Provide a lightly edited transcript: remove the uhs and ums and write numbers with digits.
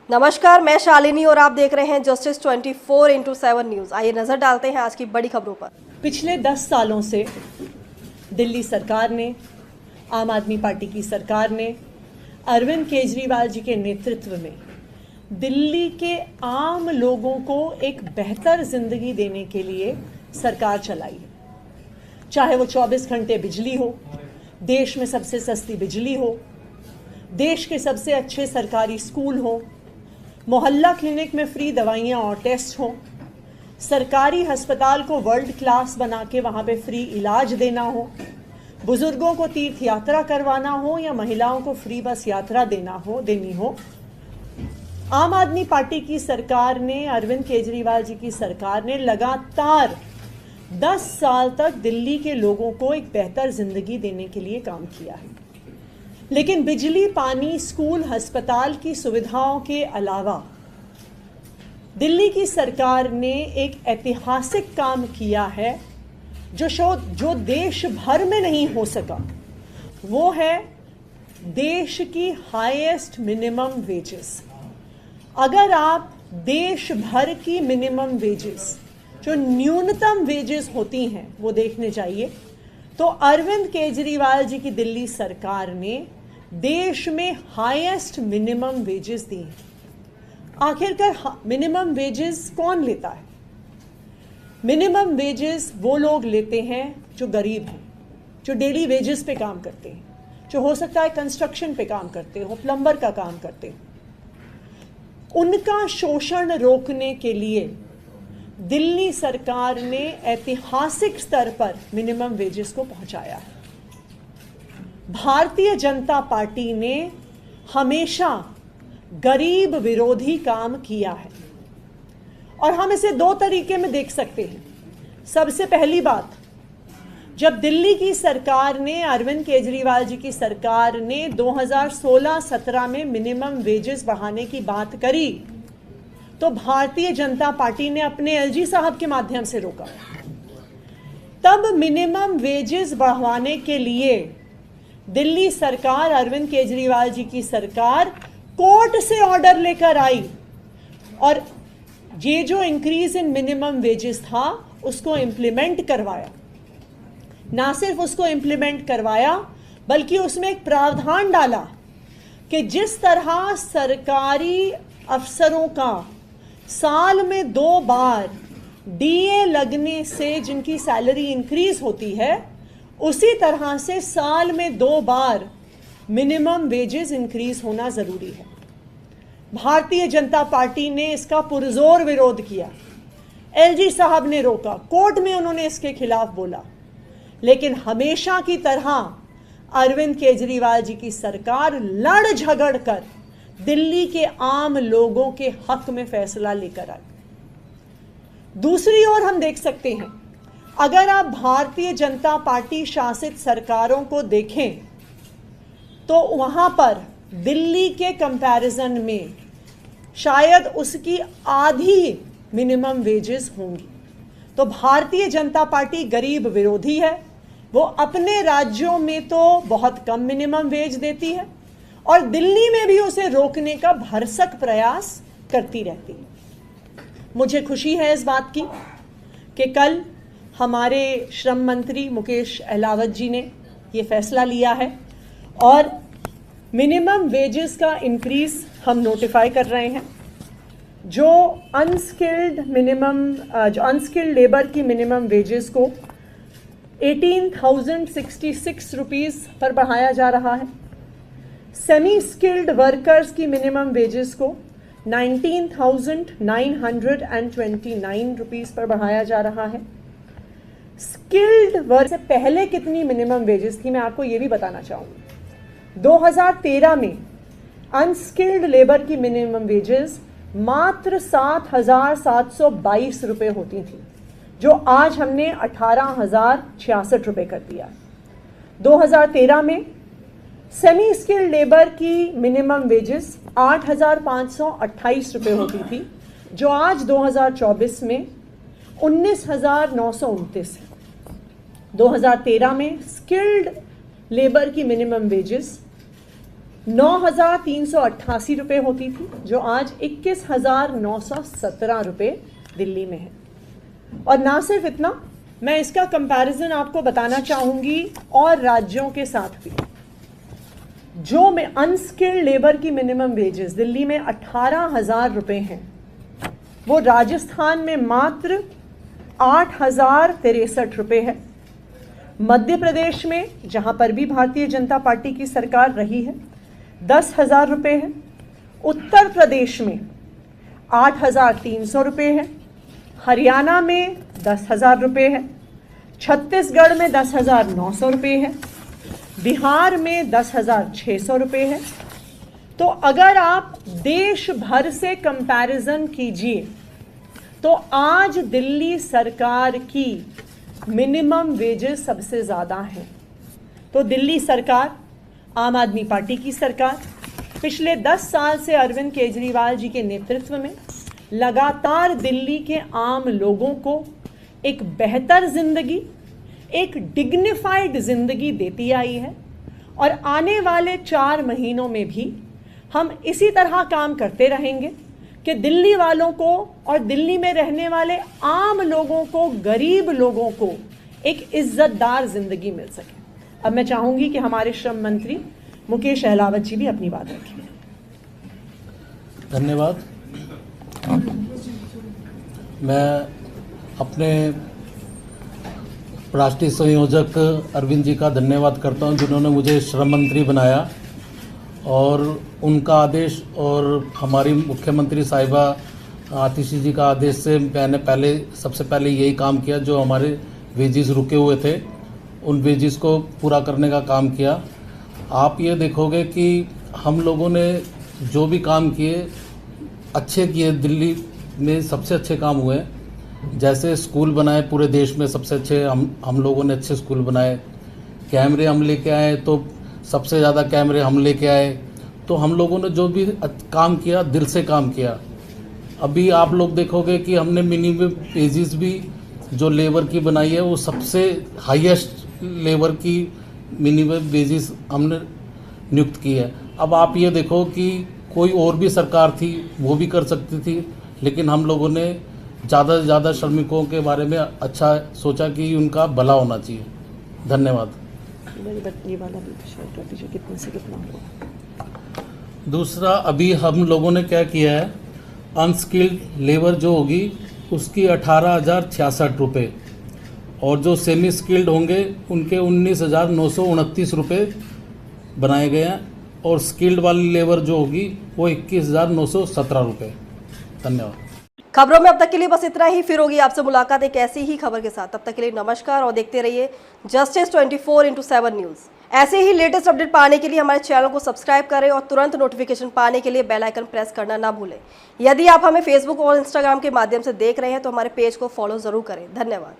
नमस्कार, मैं शालिनी और आप देख रहे हैं जस्टिस 24x7 न्यूज़। आइए नजर डालते हैं आज की बड़ी खबरों पर। पिछले 10 सालों से दिल्ली सरकार ने, आम आदमी पार्टी की सरकार ने, अरविंद केजरीवाल जी के नेतृत्व में दिल्ली के आम लोगों को एक बेहतर जिंदगी देने के लिए सरकार चलाई है। चाहे वो 24 घंटे बिजली हो, देश में सबसे सस्ती बिजली हो, देश के सबसे अच्छे सरकारी स्कूल हो, मोहल्ला क्लिनिक में फ्री दवाइयाँ और टेस्ट हो, सरकारी अस्पताल को वर्ल्ड क्लास बना के वहाँ पे फ्री इलाज देना हो, बुजुर्गों को तीर्थ यात्रा करवाना हो या महिलाओं को फ्री बस यात्रा देनी हो। आम आदमी पार्टी की सरकार ने, अरविंद केजरीवाल जी की सरकार ने लगातार 10 साल तक दिल्ली के लोगों को एक बेहतर जिंदगी देने के लिए काम किया है। लेकिन बिजली, पानी, स्कूल, अस्पताल की सुविधाओं के अलावा दिल्ली की सरकार ने एक ऐतिहासिक काम किया है जो देश भर में नहीं हो सका। वो है देश की हाईएस्ट मिनिमम वेजेस। अगर आप देश भर की मिनिमम वेजेस, जो न्यूनतम वेजेस होती हैं, वो देखने चाहिए तो अरविंद केजरीवाल जी की दिल्ली सरकार ने देश में हाईएस्ट मिनिमम वेजेस दी हैं। आखिरकार मिनिमम वेजेस कौन लेता है? मिनिमम वेजेस वो लोग लेते हैं जो गरीब हैं, जो डेली वेजेस पे काम करते हैं, जो हो सकता है कंस्ट्रक्शन पे काम करते हो, प्लम्बर का काम करते हो। उनका शोषण रोकने के लिए दिल्ली सरकार ने ऐतिहासिक स्तर पर मिनिमम वेजेस को पहुंचाया है। भारतीय जनता पार्टी ने हमेशा गरीब विरोधी काम किया है और हम इसे दो तरीके में देख सकते हैं। सबसे पहली बात, जब दिल्ली की सरकार ने, अरविंद केजरीवाल जी की सरकार ने 2016-17 में मिनिमम वेजेस बढ़ाने की बात करी तो भारतीय जनता पार्टी ने अपने एलजी साहब के माध्यम से रोका। तब मिनिमम वेजेस बढ़ाने के लिए दिल्ली सरकार, अरविंद केजरीवाल जी की सरकार कोर्ट से ऑर्डर लेकर आई और ये जो इंक्रीज इन मिनिमम वेजेस था उसको इंप्लीमेंट करवाया। ना सिर्फ उसको इंप्लीमेंट करवाया बल्कि उसमें एक प्रावधान डाला कि जिस तरह सरकारी अफसरों का साल में 2 बार डीए लगने से जिनकी सैलरी इंक्रीज होती है, उसी तरह से साल में 2 बार मिनिमम वेजेस इंक्रीज होना जरूरी है। भारतीय जनता पार्टी ने इसका पुरजोर विरोध किया। एलजी साहब ने रोका, कोर्ट में उन्होंने इसके खिलाफ बोला, लेकिन हमेशा की तरह अरविंद केजरीवाल जी की सरकार लड़ झगड़ कर दिल्ली के आम लोगों के हक में फैसला लेकर आई। दूसरी ओर हम देख सकते हैं, अगर आप भारतीय जनता पार्टी शासित सरकारों को देखें तो वहां पर दिल्ली के कंपैरिजन में शायद उसकी आधी मिनिमम वेजेस होंगी। तो भारतीय जनता पार्टी गरीब विरोधी है। वो अपने राज्यों में तो बहुत कम मिनिमम वेज देती है और दिल्ली में भी उसे रोकने का भरसक प्रयास करती रहती है। मुझे खुशी है इस बात की कि कल हमारे श्रम मंत्री मुकेश अहलावत जी ने ये फैसला लिया है और मिनिमम वेजेस का इंक्रीज हम नोटिफाई कर रहे हैं। जो अनस्किल्ड लेबर की मिनिमम वेजेस को 18,066 रुपीज़ पर बढ़ाया जा रहा है। सेमी स्किल्ड वर्कर्स की मिनिमम वेजेस को 19,929 रुपीज़ पर बढ़ाया जा रहा है। स्किल्ड वर्क से पहले कितनी मिनिमम वेजेस थी, मैं आपको ये भी बताना चाहूँगी। 2013 में अनस्किल्ड लेबर की मिनिमम वेजेस मात्र 7,722 रुपये होती थी, जो आज हमने 18,066 रुपये कर दिया। 2013 में सेमी स्किल्ड लेबर की मिनिमम वेजेस 8,528 रुपये होती थी, जो आज 2024 में 19,929 है। 2013 में स्किल्ड लेबर की मिनिमम वेजेस 9,388 रुपये होती थी, जो आज 21,917 रुपये दिल्ली में है। और ना सिर्फ इतना, मैं इसका कंपैरिजन आपको बताना चाहूंगी और राज्यों के साथ भी। जो में अनस्किल्ड लेबर की मिनिमम वेजेस दिल्ली में 18,000 रुपये हैं, वो राजस्थान में मात्र 8,063 रुपये है। मध्य प्रदेश में, जहां पर भी भारतीय जनता पार्टी की सरकार रही है, 10,000 रुपये है। उत्तर प्रदेश में 8,300 रुपये है। हरियाणा में 10,000 रुपये है। छत्तीसगढ़ में 10,900 रुपये है। बिहार में 10,600 रुपये है। तो अगर आप देश भर से कंपैरिजन कीजिए तो आज दिल्ली सरकार की मिनिमम वेजेस सबसे ज़्यादा हैं। तो दिल्ली सरकार, आम आदमी पार्टी की सरकार, पिछले 10 साल से अरविंद केजरीवाल जी के नेतृत्व में लगातार दिल्ली के आम लोगों को एक बेहतर जिंदगी, एक डिग्निफाइड जिंदगी देती आई है। और आने वाले 4 महीनों में भी हम इसी तरह काम करते रहेंगे कि दिल्ली वालों को और दिल्ली में रहने वाले आम लोगों को, गरीब लोगों को एक इज्जतदार जिंदगी मिल सके। अब मैं चाहूंगी कि हमारे श्रम मंत्री मुकेश अहलावत जी भी अपनी बात रखें। धन्यवाद। मैं अपने राष्ट्रीय संयोजक अरविंद जी का धन्यवाद करता हूं, जिन्होंने मुझे श्रम मंत्री बनाया। और उनका आदेश और हमारी मुख्यमंत्री साहिबा आतिशी जी का आदेश से मैंने सबसे पहले यही काम किया। जो हमारे वेजेस रुके हुए थे, उन वेजेस को पूरा करने का काम किया। आप ये देखोगे कि हम लोगों ने जो भी काम किए अच्छे किए, दिल्ली में सबसे अच्छे काम हुए। जैसे स्कूल बनाए, पूरे देश में सबसे अच्छे हम लोगों ने अच्छे स्कूल बनाए। कैमरे हम लेके आए तो सबसे ज़्यादा कैमरे हम लेके आए। तो हम लोगों ने जो भी काम किया, दिल से काम किया। अभी आप लोग देखोगे कि हमने मिनिमम वेजेस भी जो लेबर की बनाई है, वो सबसे हाईएस्ट लेबर की मिनिमम वेजेस हमने नियुक्त की है। अब आप ये देखो कि कोई और भी सरकार थी, वो भी कर सकती थी, लेकिन हम लोगों ने ज़्यादा से ज़्यादा श्रमिकों के बारे में अच्छा सोचा कि उनका भला होना चाहिए। धन्यवाद। कितने से कितना होगा? दूसरा, अभी हम लोगों ने क्या किया है, अनस्किल्ड लेबर जो होगी उसकी 18,066 रुपये, और जो सेमी स्किल्ड होंगे उनके 19,929 रुपये बनाए गए हैं। और स्किल्ड वाली लेबर जो होगी वो 21,917 रुपये। धन्यवाद। खबरों में अब तक के लिए बस इतना ही। फिर होगी आपसे मुलाकात एक ऐसी ही खबर के साथ। तब तक के लिए नमस्कार और देखते रहिए जस्टिस 24x7 न्यूज़। ऐसे ही लेटेस्ट अपडेट पाने के लिए हमारे चैनल को सब्सक्राइब करें और तुरंत नोटिफिकेशन पाने के लिए बेल आइकन प्रेस करना ना भूलें। यदि आप हमें फेसबुक और इंस्टाग्राम के माध्यम से देख रहे हैं तो हमारे पेज को फॉलो जरूर करें। धन्यवाद।